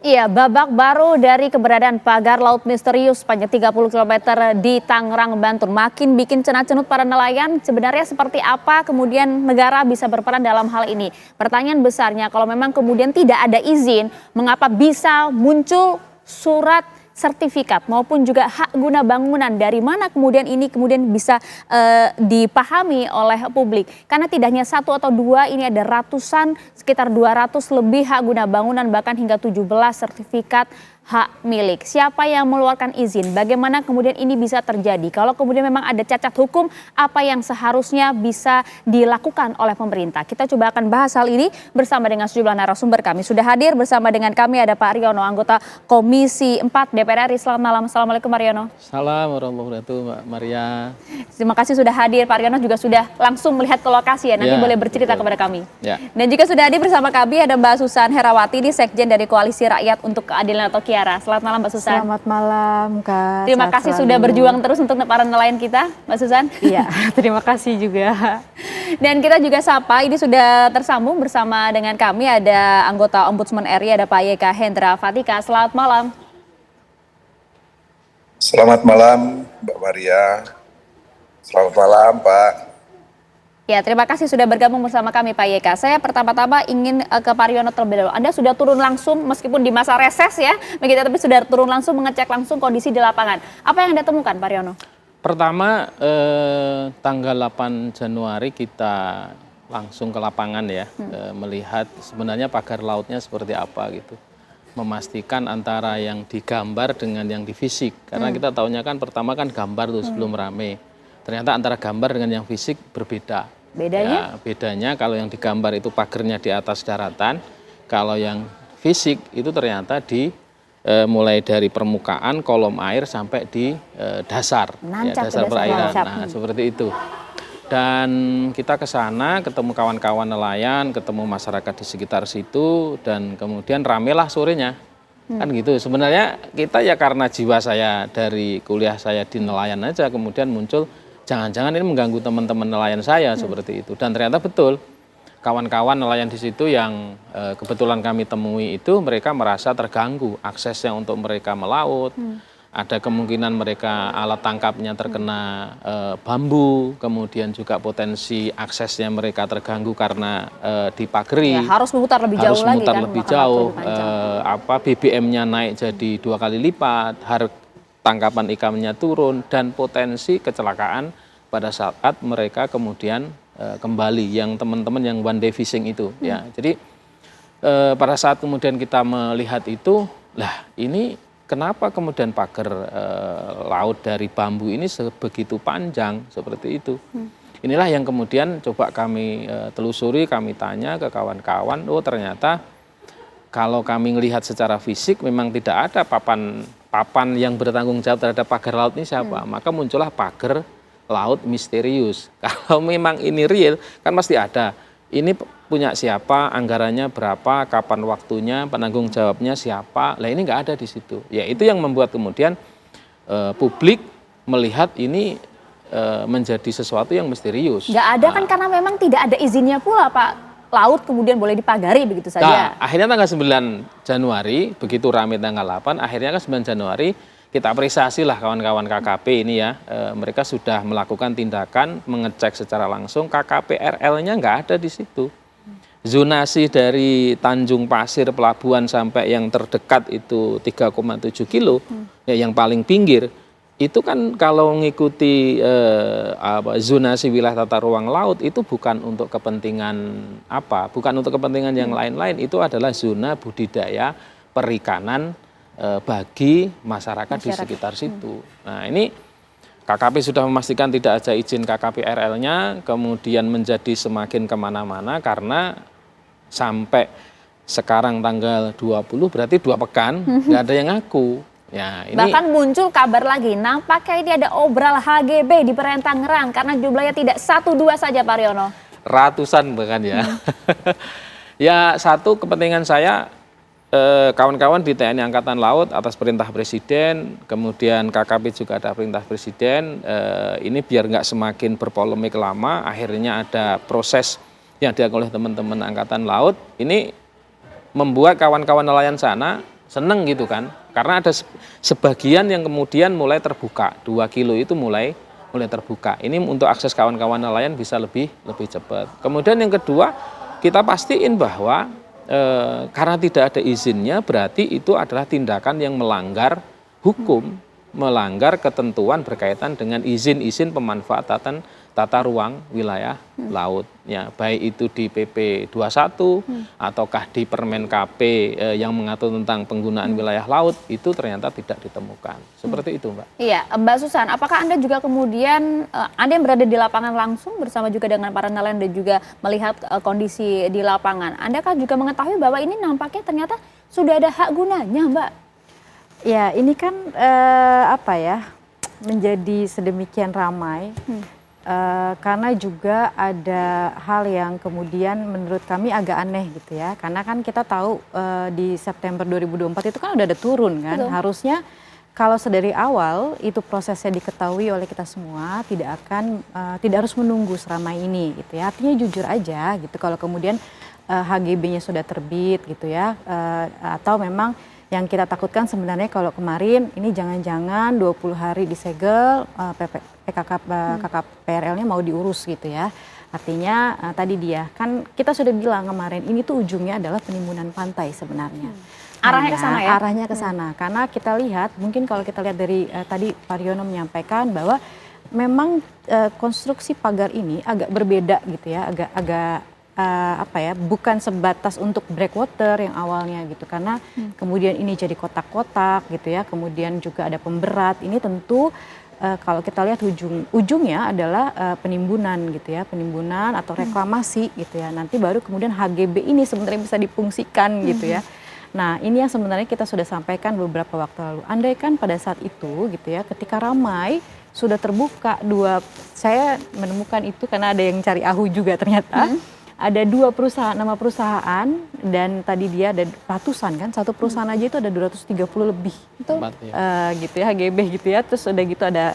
Iya, babak baru dari keberadaan pagar laut misterius sepanjang 30 km di Tangerang, Banten makin bikin cenut-cenut para nelayan. Sebenarnya seperti apa kemudian negara bisa berperan dalam hal ini? Pertanyaan besarnya, kalau memang kemudian tidak ada izin, mengapa bisa muncul surat sertifikat maupun juga hak guna bangunan, dari mana kemudian ini kemudian bisa dipahami oleh publik, karena tidak hanya satu atau dua, ini ada ratusan, sekitar 200 lebih hak guna bangunan, bahkan hingga 17 sertifikat hak milik. Siapa yang mengeluarkan izin? Bagaimana kemudian ini bisa terjadi? Kalau kemudian memang ada cacat hukum, apa yang seharusnya bisa dilakukan oleh pemerintah? Kita coba akan bahas hal ini bersama dengan sejumlah narasumber kami. Sudah hadir bersama dengan kami ada Pak Riono, anggota Komisi 4 DPR RI. Selamat malam. Assalamualaikum Pak Riono. Salam warahmatullahi wabarakatuh, Mbak Maria. Terima kasih sudah hadir. Pak Riono juga sudah langsung melihat ke lokasi ya. Nanti boleh bercerita kepada kami. Dan juga sudah hadir bersama kami ada Mbak Susan Herawati, di Sekjen dari Koalisi Rakyat untuk Keadilan atau Kiara. Selamat malam Mbak Susan. Selamat malam Kak. Terima kasih sudah berjuang terus untuk para nelayan kita, Mbak Susan. Iya, terima kasih juga. Dan kita juga sapa, ini sudah tersambung bersama dengan kami ada anggota Ombudsman RI, ada Pak YK Hendra Fatika. Selamat malam. Selamat malam Mbak Maria. Selamat malam Pak. Ya, terima kasih sudah bergabung bersama kami Pak YK. Saya pertama-tama ingin ke Pak Riono terlebih dahulu. Anda sudah turun langsung meskipun di masa reses ya, begitu, tapi sudah turun langsung mengecek langsung kondisi di lapangan. Apa yang Anda temukan Pak Riono? Pertama, tanggal 8 Januari kita langsung ke lapangan ya, melihat sebenarnya pagar lautnya seperti apa gitu. Memastikan antara yang digambar dengan yang di fisik. Karena kita tahunya kan pertama kan gambar tuh sebelum rame. Ternyata antara gambar dengan yang fisik berbeda. Bedanya? Ya, bedanya kalau yang digambar itu pagernya di atas daratan, kalau yang fisik itu ternyata di mulai dari permukaan kolom air sampai di dasar, dasar perairan. Nah, seperti itu. Dan kita ke sana ketemu kawan-kawan nelayan, ketemu masyarakat di sekitar situ, dan kemudian ramelah sorenya. Kan gitu. Sebenarnya kita ya karena jiwa saya dari kuliah saya di nelayan aja, kemudian muncul jangan-jangan ini mengganggu teman-teman nelayan saya seperti itu. Dan ternyata betul, kawan-kawan nelayan di situ yang kebetulan kami temui itu mereka merasa terganggu aksesnya untuk mereka melaut. Ada kemungkinan mereka alat tangkapnya terkena bambu, kemudian juga potensi aksesnya mereka terganggu karena dipageri. Ya, harus memutar lebih jauh lagi kan. Lebih jauh, BBM-nya naik jadi 2 kali lipat, tangkapan ikannya turun, dan potensi kecelakaan pada saat mereka kemudian kembali, yang teman-teman yang one day fishing itu ya. Jadi pada saat kemudian kita melihat itu, lah ini kenapa kemudian pagar laut dari bambu ini sebegitu panjang seperti itu. Inilah yang kemudian coba kami telusuri, kami tanya ke kawan-kawan, oh ternyata kalau kami melihat secara fisik memang tidak ada papan yang bertanggung jawab terhadap pagar laut ini siapa. Maka muncullah pagar laut misterius. Kalau memang ini real, kan pasti ada. Ini punya siapa, anggarannya berapa, kapan waktunya, penanggung jawabnya siapa. Lah ini nggak ada di situ. Ya itu yang membuat kemudian publik melihat ini menjadi sesuatu yang misterius. Nggak ada kan karena memang tidak ada izinnya pula Pak. Laut kemudian boleh dipagari begitu saja. Nah, akhirnya tanggal 9 Januari, begitu ramai tanggal 8, akhirnya kan 9 Januari kita apresiasi lah kawan-kawan KKP ini ya. Mereka sudah melakukan tindakan mengecek secara langsung, KKP RL-nya nggak ada di situ. Zonasi dari Tanjung Pasir pelabuhan sampai yang terdekat itu 3,7 kilo, ya yang paling pinggir. Itu kan kalau mengikuti zonasi wilayah tata ruang laut itu bukan untuk kepentingan bukan untuk kepentingan yang lain-lain, itu adalah zona budidaya perikanan bagi masyarakat di sekitar situ. Nah ini KKP sudah memastikan tidak ada izin KKP RL-nya, kemudian menjadi semakin kemana-mana karena sampai sekarang tanggal 20 berarti 2 pekan nggak ada yang ngaku. Ya, ini bahkan muncul kabar lagi, nampaknya ini ada obral HGB di perairan Tangerang karena jumlahnya tidak 1-2 saja Pak Riono. Ratusan bahkan ya. Ya satu kepentingan saya, kawan-kawan di TNI Angkatan Laut atas perintah Presiden, kemudian KKP juga ada perintah Presiden, ini biar nggak semakin berpolemik lama, akhirnya ada proses yang dilakukan oleh teman-teman Angkatan Laut, ini membuat kawan-kawan nelayan sana seneng gitu kan, karena ada sebagian yang kemudian mulai terbuka, 2 kilo itu mulai terbuka. Ini untuk akses kawan-kawan nelayan bisa lebih cepat. Kemudian yang kedua, kita pastiin bahwa karena tidak ada izinnya berarti itu adalah tindakan yang melanggar hukum, melanggar ketentuan berkaitan dengan izin-izin pemanfaatan tata ruang wilayah laut, ya, baik itu di PP 21 ataukah di Permen KP yang mengatur tentang penggunaan wilayah laut, itu ternyata tidak ditemukan. Seperti itu, Mbak. Iya, Mbak Susan, apakah Anda juga kemudian, Anda yang berada di lapangan langsung bersama juga dengan para nelayan dan juga melihat kondisi di lapangan, Anda kan juga mengetahui bahwa ini nampaknya ternyata sudah ada hak gunanya, Mbak? Ya, ini kan menjadi sedemikian ramai karena juga ada hal yang kemudian menurut kami agak aneh gitu ya. Karena kan kita tahu di September 2024 itu kan udah ada turun kan. Betul. Harusnya kalau sedari awal itu prosesnya diketahui oleh kita semua, tidak harus menunggu seramai ini gitu ya. Artinya jujur aja gitu kalau kemudian HGB-nya sudah terbit gitu ya, atau memang yang kita takutkan sebenarnya kalau kemarin ini jangan-jangan 20 hari disegel, KKPRL-nya mau diurus gitu ya. Artinya tadi dia, kan kita sudah bilang kemarin ini tuh ujungnya adalah penimbunan pantai sebenarnya. Arahnya ke sana ya? Arahnya ke sana, karena kita lihat, mungkin kalau kita lihat dari tadi Pak Riono menyampaikan bahwa memang konstruksi pagar ini agak berbeda gitu ya, agak bukan sebatas untuk breakwater yang awalnya gitu, karena kemudian ini jadi kotak-kotak gitu ya, kemudian juga ada pemberat. Ini tentu kalau kita lihat ujungnya adalah penimbunan gitu ya, penimbunan atau reklamasi gitu ya. Nanti baru kemudian HGB ini sebenarnya bisa difungsikan gitu ya. Nah, ini yang sebenarnya kita sudah sampaikan beberapa waktu lalu. Andaikan pada saat itu gitu ya, ketika ramai sudah terbuka saya menemukan itu karena ada yang cari ahu juga ternyata. Ada 2 nama perusahaan, dan tadi dia ada ratusan kan, satu perusahaan aja itu ada 230 lebih. Gitu ya, HGB gitu ya, terus udah gitu ada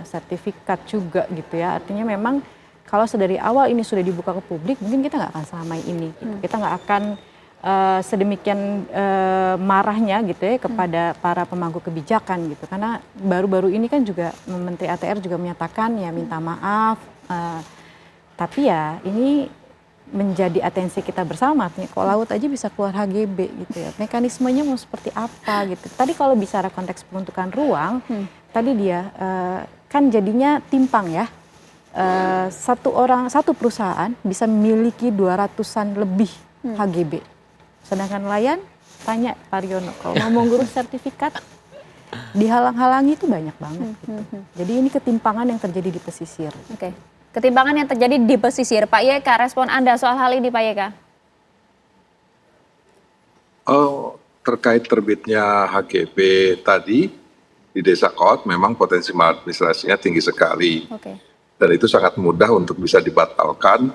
sertifikat juga gitu ya. Artinya memang kalau sedari awal ini sudah dibuka ke publik, mungkin kita nggak akan selamai ini. Kita nggak akan sedemikian marahnya gitu ya kepada para pemangku kebijakan gitu. Karena baru-baru ini kan juga Menteri ATR juga menyatakan ya minta maaf, tapi ya ini menjadi atensi kita bersama. Kalau laut aja bisa keluar HGB gitu ya, mekanismenya mau seperti apa gitu. Tadi kalau bicara konteks peruntukan ruang, tadi dia kan jadinya timpang ya. Satu perusahaan bisa memiliki 200-an lebih HGB. Sedangkan nelayan, tanya Pak Riono, kalau mau ngurus sertifikat, dihalang-halangi itu banyak banget gitu. Jadi ini ketimpangan yang terjadi di pesisir. Oke. Ketimpangan yang terjadi di pesisir. Pak Yeka, respon Anda soal hal ini Pak Yeka? Terkait terbitnya HGB tadi di Desa Kot, memang potensi maladministrasinya tinggi sekali. Dan itu sangat mudah untuk bisa dibatalkan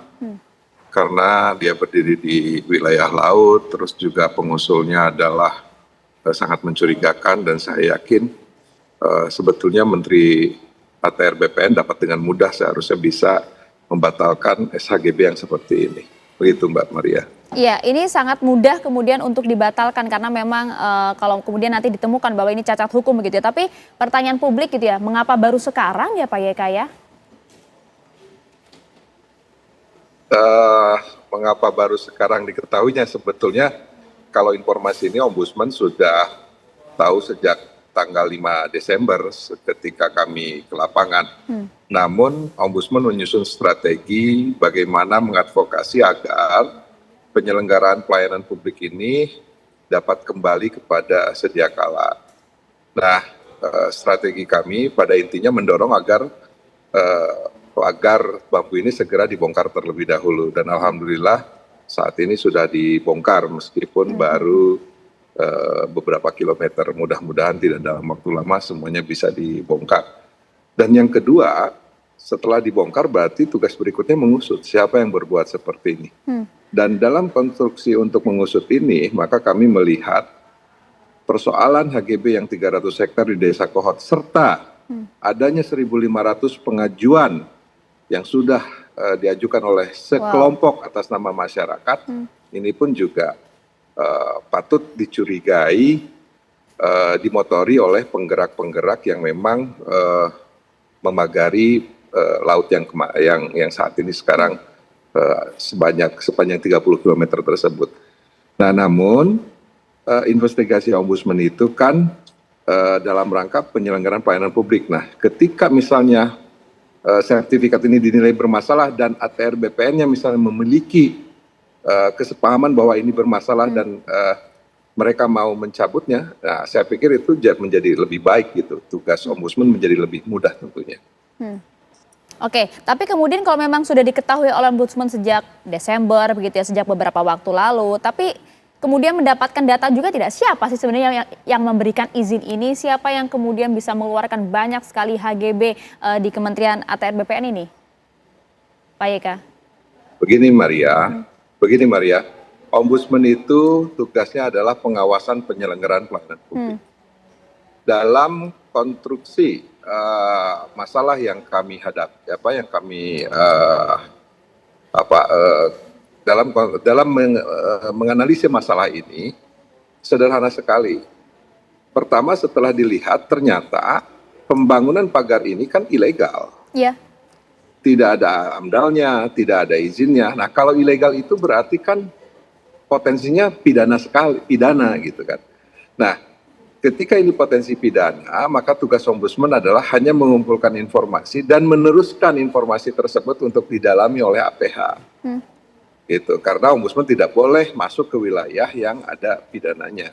karena dia berdiri di wilayah laut, terus juga pengusulnya adalah sangat mencurigakan, dan saya yakin sebetulnya Menteri ATR BPN dapat dengan mudah seharusnya bisa membatalkan SHGB yang seperti ini. Begitu Mbak Maria. Iya, ini sangat mudah kemudian untuk dibatalkan karena memang kalau kemudian nanti ditemukan bahwa ini cacat hukum begitu ya. Tapi pertanyaan publik gitu ya, mengapa baru sekarang ya Pak Yeka ya? Mengapa baru sekarang diketahuinya? Sebetulnya kalau informasi ini Ombudsman sudah tahu sejak tanggal 5 Desember ketika kami ke lapangan. Namun Ombudsman menyusun strategi bagaimana mengadvokasi agar penyelenggaraan pelayanan publik ini dapat kembali kepada sedia kala. Nah, strategi kami pada intinya mendorong agar bambu ini segera dibongkar terlebih dahulu. Dan alhamdulillah saat ini sudah dibongkar meskipun baru beberapa kilometer. Mudah-mudahan tidak dalam waktu lama semuanya bisa dibongkar. Dan yang kedua, setelah dibongkar berarti tugas berikutnya mengusut siapa yang berbuat seperti ini. Dan dalam konstruksi untuk mengusut ini, maka kami melihat persoalan HGB yang 300 hektar di Desa Kohot serta adanya 1.500 pengajuan yang sudah diajukan oleh sekelompok atas nama masyarakat, ini pun juga patut dicurigai dimotori oleh penggerak-penggerak yang memang memagari laut yang saat ini sekarang sepanjang 30 km tersebut. Nah, namun investigasi Ombudsman itu kan dalam rangka penyelenggaraan pelayanan publik. Nah, ketika misalnya sertifikat ini dinilai bermasalah dan ATR BPN-nya misalnya memiliki kesepahaman bahwa ini bermasalah dan mereka mau mencabutnya, nah, saya pikir itu menjadi lebih baik gitu. Tugas Ombudsman menjadi lebih mudah tentunya. Oke, tapi kemudian kalau memang sudah diketahui oleh Ombudsman sejak Desember begitu ya, sejak beberapa waktu lalu, tapi kemudian mendapatkan data juga tidak, siapa sih sebenarnya yang memberikan izin ini, siapa yang kemudian bisa mengeluarkan banyak sekali HGB di Kementerian ATR BPN ini, Pak Yeka? Begini Maria, Ombudsman itu tugasnya adalah pengawasan penyelenggaraan pelayanan publik. Dalam konstruksi masalah yang kami hadapi, dalam menganalisis masalah ini sederhana sekali. Pertama, setelah dilihat ternyata pembangunan pagar ini kan ilegal. Iya. Tidak ada amdalnya, tidak ada izinnya. Nah, kalau ilegal itu berarti kan potensinya pidana gitu kan. Nah, ketika ini potensi pidana, maka tugas Ombudsman adalah hanya mengumpulkan informasi dan meneruskan informasi tersebut untuk didalami oleh APH. Gitu. Karena Ombudsman tidak boleh masuk ke wilayah yang ada pidananya.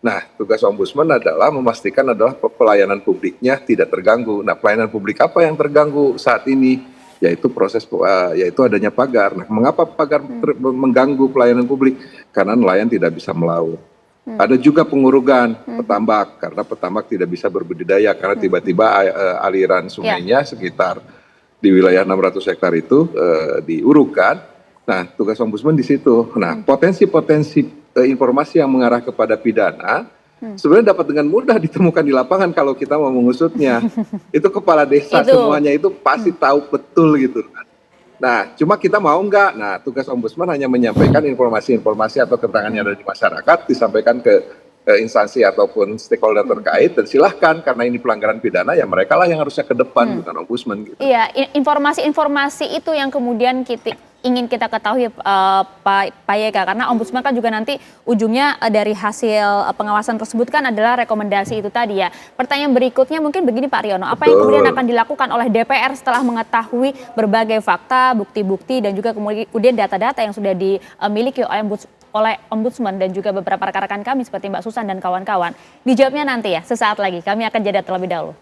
Nah, tugas Ombudsman adalah memastikan adalah pelayanan publiknya tidak terganggu. Nah, pelayanan publik apa yang terganggu saat ini? Yaitu yaitu adanya pagar. Nah, mengapa pagar mengganggu pelayanan publik? Karena nelayan tidak bisa melaut. Ada juga pengurugan petambak, karena petambak tidak bisa berbudidaya karena tiba-tiba aliran sungainya sekitar di wilayah 600 hektar itu diurukkan. Nah, tugas Ombudsman di situ. Nah, potensi-potensi informasi yang mengarah kepada pidana sebenarnya dapat dengan mudah ditemukan di lapangan kalau kita mau mengusutnya. Itu kepala desa semuanya itu pasti tahu betul gitu. Nah, cuma kita mau nggak? Nah, tugas Ombudsman hanya menyampaikan informasi-informasi atau keterangan yang ada di masyarakat, disampaikan ke instansi ataupun stakeholder terkait, dan silahkan, karena ini pelanggaran pidana, ya mereka lah yang harusnya ke depan, bukan Ombudsman. Gitu. Iya, informasi-informasi itu yang kemudian ingin kita ketahui, Pak Yeka, karena Ombudsman kan juga nanti ujungnya dari hasil pengawasan tersebut kan adalah rekomendasi itu tadi ya. Pertanyaan berikutnya mungkin begini Pak Riono, apa yang kemudian akan dilakukan oleh DPR setelah mengetahui berbagai fakta, bukti-bukti dan juga kemudian data-data yang sudah dimiliki oleh Ombudsman dan juga beberapa rekan-rekan kami seperti Mbak Susan dan kawan-kawan. Dijawabnya nanti ya, sesaat lagi. Kami akan jeda terlebih dahulu.